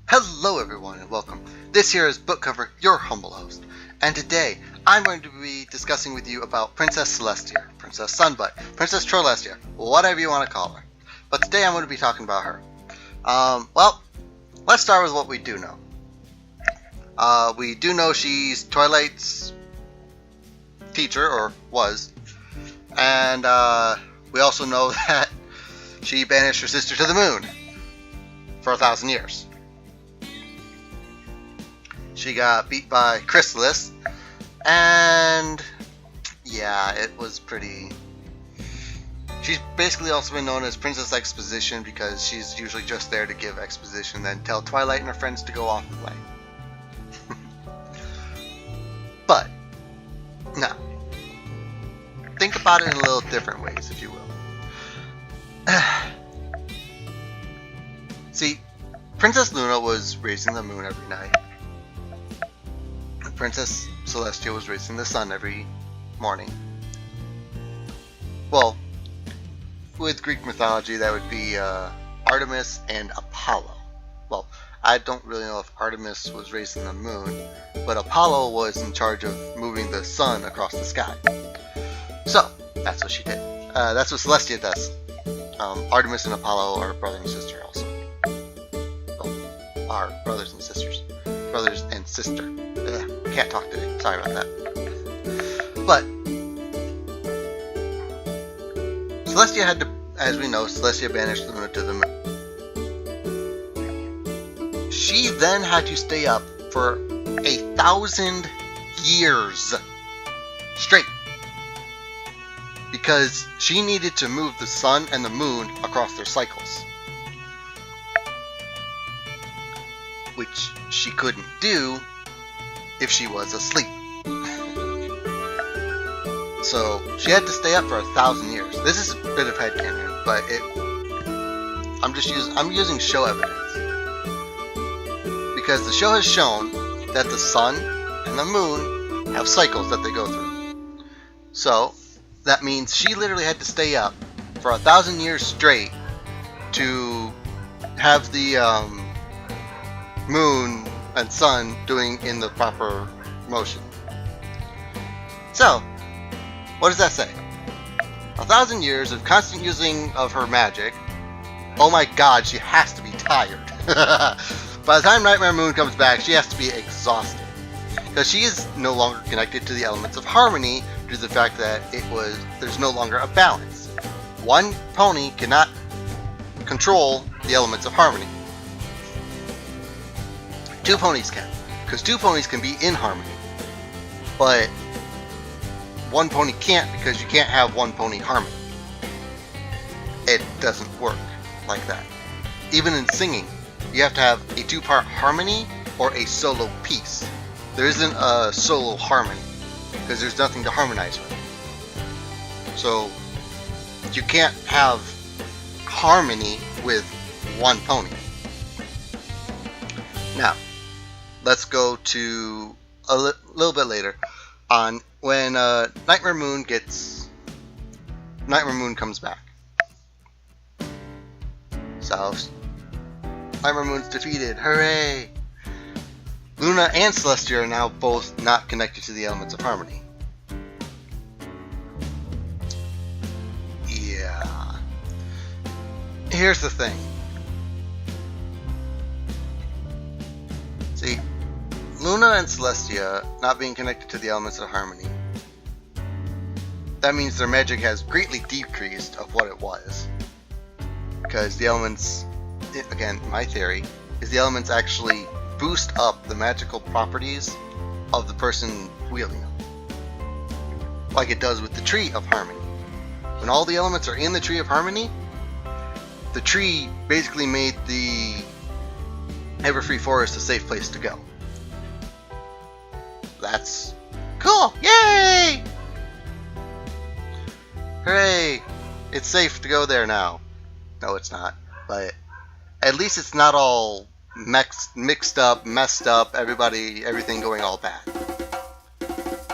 Hello everyone and welcome. This here is Bookcover, your humble host. And today, I'm going to be discussing with you about Princess Celestia, Princess Sunbutt, Princess Trolestia, whatever you want to call her. But today I'm going to be talking about her. Well, let's start with what we do know. We do know she's Twilight's teacher, or was. And we also know that she banished her sister to the moon for 1,000 years. She got beat by Chrysalis, and yeah, it was pretty... She's basically also been known as Princess Exposition because she's usually just there to give exposition, then tell Twilight and her friends to go off and play. But, now, think about it in a little different ways, if you will. See, Princess Luna was raising the moon every night. Princess Celestia was raising the sun every morning. Well, with Greek mythology, that would be Artemis and Apollo. Well, I don't really know if Artemis was raising the moon, but Apollo was in charge of moving the sun across the sky. So, that's what she did. That's what Celestia does. Artemis and Apollo are brother and sister also. Well, are brothers and sisters. Brothers and sister. Ugh, can't talk today. Sorry about that. But Celestia had to, as we know, Celestia banished Luna to the moon. She then had to stay up for 1,000 years straight because she needed to move the sun and the moon across their cycles, which she couldn't do if she was asleep. So she had to stay up for 1,000 years. This is a bit of headcanon, but I'm using show evidence because the show has shown that the sun and the moon have cycles that they go through. So that means she literally had to stay up for 1,000 years straight to have the moon and sun doing in the proper motion. So, what does that say? 1,000 years of constant using of her magic. Oh my god, she has to be tired. By the time Nightmare Moon comes back, she has to be exhausted. Because she is no longer connected to the elements of harmony due to the fact that there's no longer a balance. One pony cannot control the elements of harmony. Two ponies can, because two ponies can be in harmony, but one pony can't because you can't have one pony harmony. It doesn't work like that. Even in singing, you have to have a two-part harmony or a solo piece. There isn't a solo harmony because there's nothing to harmonize with. So you can't have harmony with one pony. Now, let's go to a little bit later on when Nightmare Moon comes back. So Nightmare Moon's defeated. Hooray! Luna and Celestia are now both not connected to the elements of harmony. Yeah. Here's the thing. See, Luna and Celestia not being connected to the elements of harmony, that means their magic has greatly decreased of what it was. Because the elements, again, my theory, is the elements actually boost up the magical properties of the person wielding them. Like it does with the Tree of Harmony. When all the elements are in the Tree of Harmony, the tree basically made the everfree forest a safe place to go. That's cool! Yay! Hooray! It's safe to go there now. No, it's not. But at least it's not all mixed up, messed up, everything going all bad.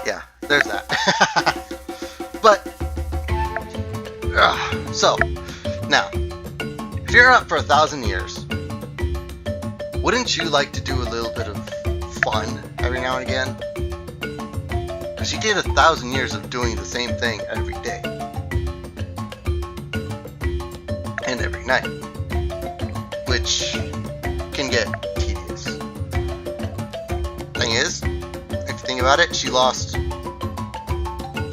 Yeah, there's that. But, so, now, if you're up for 1,000 years, wouldn't you like to do a little bit of fun every now and again? Because you did 1,000 years of doing the same thing every day. And every night. Which can get tedious. Thing is, if you think about it, she lost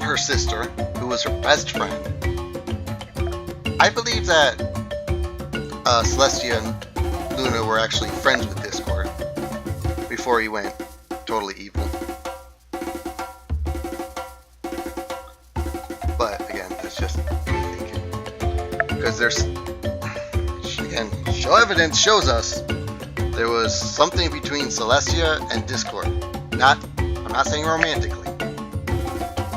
her sister, who was her best friend. I believe that Celestia and Luna were actually friends with Discord before he went totally evil. But again, that's just me thinking. Because there's, again, show evidence shows us there was something between Celestia and Discord. I'm not saying romantically.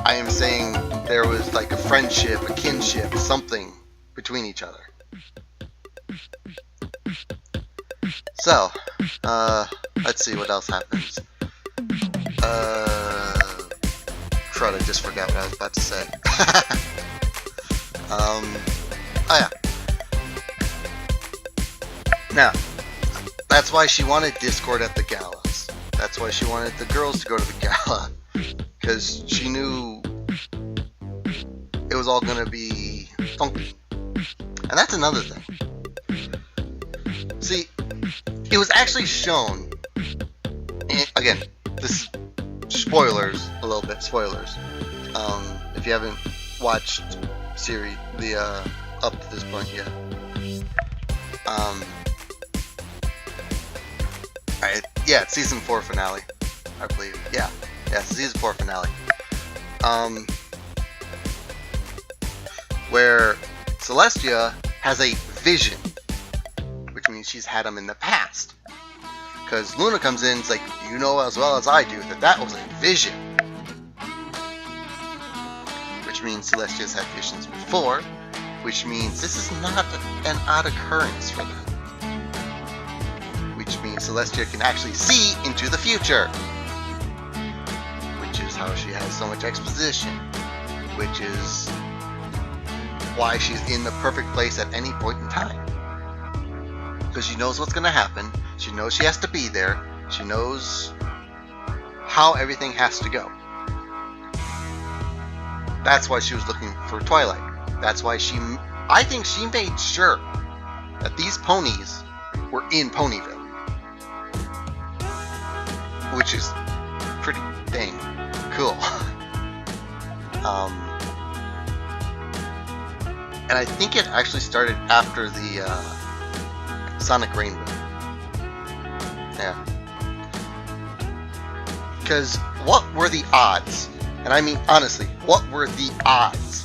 I am saying there was like a friendship, a kinship, something between each other. So, let's see what else happens. Crud, I just forgot what I was about to say. Oh yeah. Now, that's why she wanted Discord at the galas. That's why she wanted the girls to go to the gala. Because she knew it was all going to be funky. And that's another thing. See, it was actually shown, again, this spoilers, a little bit, spoilers. If you haven't watched series, up to this point yet. Yeah, it's season 4 finale, I believe. Yeah, it's the season 4 finale. Where Celestia has a vision, which means she's had them in the past. Because Luna comes in, it's like, you know as well as I do that was a vision. Which means Celestia's had visions before, which means this is not an odd occurrence for them. Which means Celestia can actually see into the future. Which is how she has so much exposition. Which is why she's in the perfect place at any point in time. Because she knows what's going to happen. She knows she has to be there. She knows how everything has to go. That's why she was looking for Twilight. That's why I think she made sure that these ponies were in Ponyville. Which is pretty dang cool. And I think it actually started after the Sonic Rainbow. Yeah. Because what were the odds? And I mean honestly, what were the odds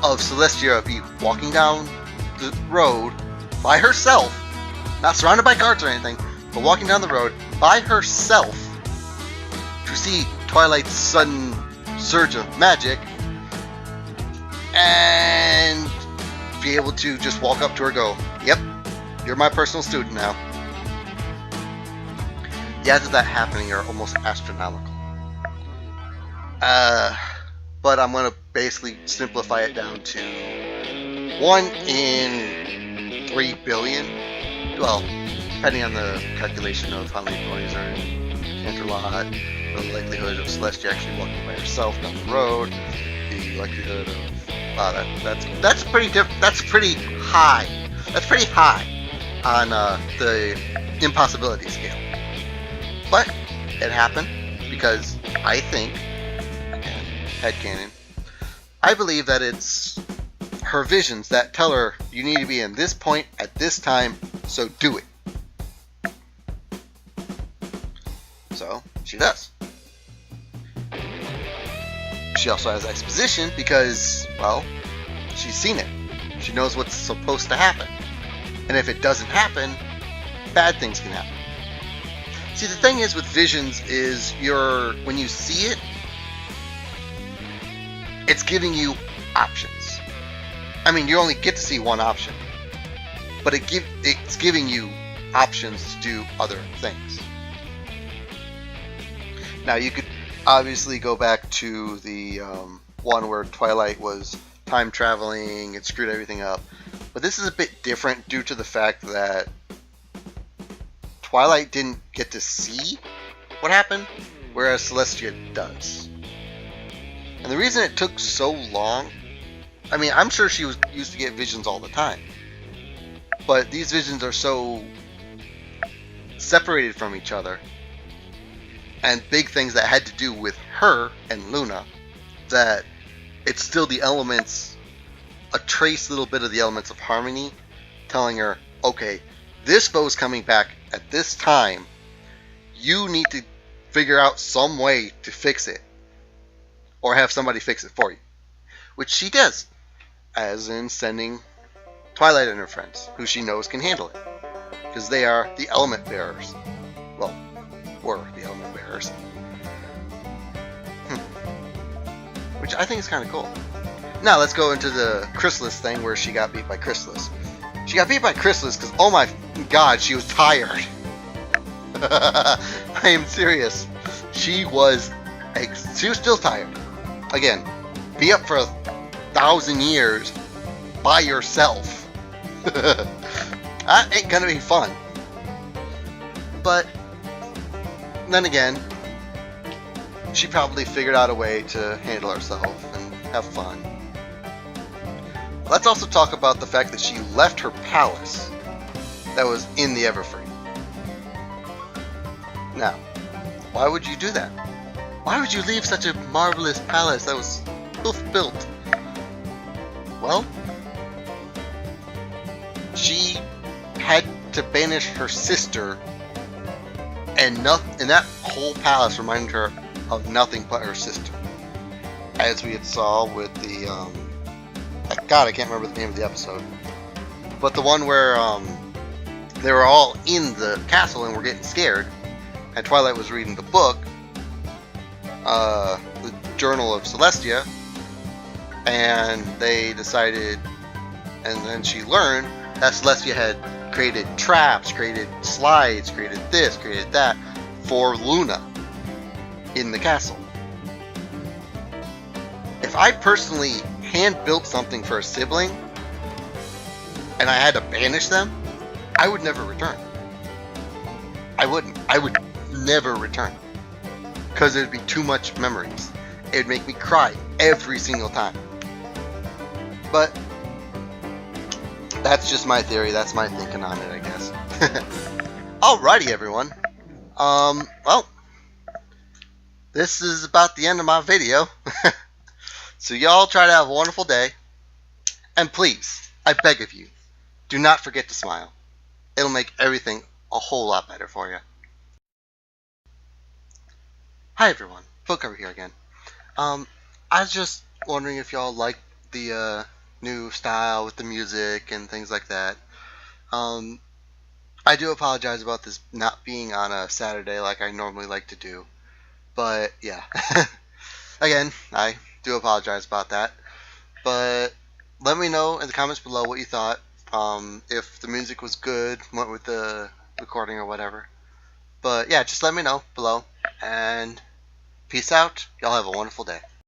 of Celestia be walking down the road by herself, not surrounded by guards or anything, but walking down the road by herself to see Twilight's sudden surge of magic and be able to just walk up to her and go, yep, you're my personal student now. The odds of that happening are almost astronomical. But I'm going to basically simplify it down to 1 in 3 billion. Well, depending on the calculation of how many ponies are in Interlot, the likelihood of Celestia actually walking by herself down the road, the likelihood of that's pretty high. That's pretty high on the impossibility scale. But it happened because I think, again, headcanon, I believe that it's her visions that tell her you need to be in this point at this time, so do it. So she does. She also has exposition because, well, she's seen it. She knows what's supposed to happen. And if it doesn't happen, bad things can happen. See, the thing is with visions is when you see it, it's giving you options. I mean, you only get to see one option, but it's giving you options to do other things. Now, you could obviously go back to the one where Twilight was time traveling and screwed everything up, but this is a bit different due to the fact that Twilight didn't get to see what happened, whereas Celestia does. And the reason it took so long, I mean, I'm sure she was used to get visions all the time, but these visions are so separated from each other, and big things that had to do with her and Luna, that it's still the elements, a trace little bit of the elements of harmony, telling her, okay, this bow's coming back at this time. You need to figure out some way to fix it, or have somebody fix it for you. Which she does, as in sending Twilight and her friends, who she knows can handle it, because they are the element bearers. Well, were the element bearers. Which I think is kind of cool. Now let's go into the Chrysalis thing, where she got beat by Chrysalis. She got beat by Chrysalis because, oh my god, she was tired. I am serious. She was still tired. Again, be up for 1,000 years by yourself. That ain't gonna be fun. But then again, she probably figured out a way to handle herself and have fun. Let's also talk about the fact that she left her palace that was in the Everfree. Now, why would you do that? Why would you leave such a marvelous palace that was built? Well, she had to banish her sister, and that whole palace reminded her of nothing but her sister. As we had saw with the God, I can't remember the name of the episode, but the one where they were all in the castle and were getting scared, and Twilight was reading the book, the Journal of Celestia, and they decided, and then she learned that Celestia had created traps, created slides, created this, created that for Luna in the castle. If I personally hand-built something for a sibling and I had to banish them, I would never return. I wouldn't. I would never return. Because it would be too much memories. It would make me cry every single time. But that's just my theory. That's my thinking on it, I guess. Alrighty, everyone. Well, this is about the end of my video. So y'all try to have a wonderful day. And please, I beg of you, do not forget to smile. It'll make everything a whole lot better for you. Hi everyone, Book over here again. I was just wondering if y'all like the new style with the music and things like that. I do apologize about this not being on a Saturday like I normally like to do. But yeah, again, I do apologize about that. But let me know in the comments below what you thought. If the music was good, went with the recording or whatever. But yeah, just let me know below. And peace out. Y'all have a wonderful day.